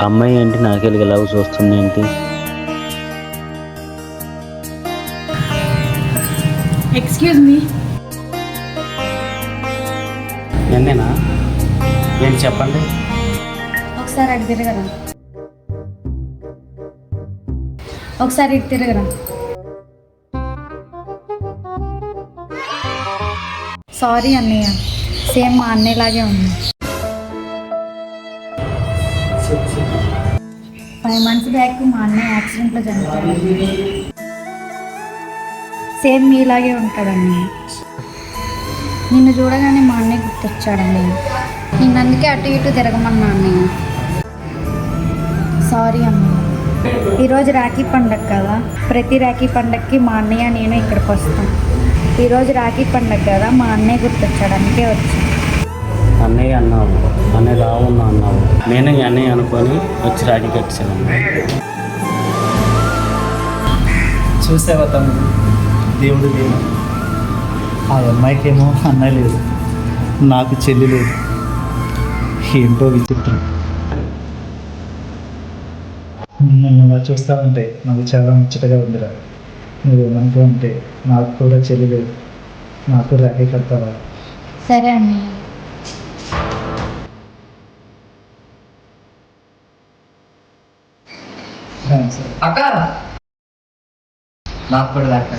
అమ్మాయి ఏంటి నాకెళ్ళి ఎలా చూస్తుంది ఏంటి? Excuse me. నేనేనా? ఏంటి చెప్పండి. ఒకసారి అటు తిరగరా. ఒకసారి ఇటు తిరగరా. సారీ అన్నయ్య, సేమ్ మా అన్నయ్యలాగే ఉంది. 5 months బ్యాక్ మా అన్నయ్య యాక్సిడెంట్లో చనిపోయాడు. సేమ్ మీలాగే ఉంటాడన్నయ్య. నిన్ను చూడగానే మా అన్నయ్య గుర్తొచ్చాడన్నయ్య. నిన్ను అందుకే అటు ఇటు తిరగమన్నా అన్నయ్య. సారీ అన్నయ్య. ఈరోజు రాఖీ పండగ కదా, ప్రతి రాఖీ పండగకి మా అన్నయ్య నేను ఇక్కడికి వస్తాం. ఈరోజు రాఖీ పండగ కదా, మా అన్నయ్య గుర్తొచ్చాడు, అందుకే వచ్చాను. అన్నయ్య అన్నావు, అన్నయ్య రావున్నా అన్నావు. నేనే అన్నయ్య అనుకొని వచ్చి రాఖీ కట్టాను. చూసావా తమ్ముడు, దేవుడు లేదు. ఆ అమ్మాయికేమో అన్నయ్య లేదు, నాకు చెల్లి లేదు. ఏంటో విచిత్రం. నువ్వు చూస్తూ ఉంటే నాకు చాలా ముచ్చటగా ఉందిరా. నువ్వు మనకు ఉంటే నాకు కూడా చెల్లి లేదు, నాకు రాఖీ కడతావా? సరే అన్నయ్య. అక్క నాకు కూడా రాక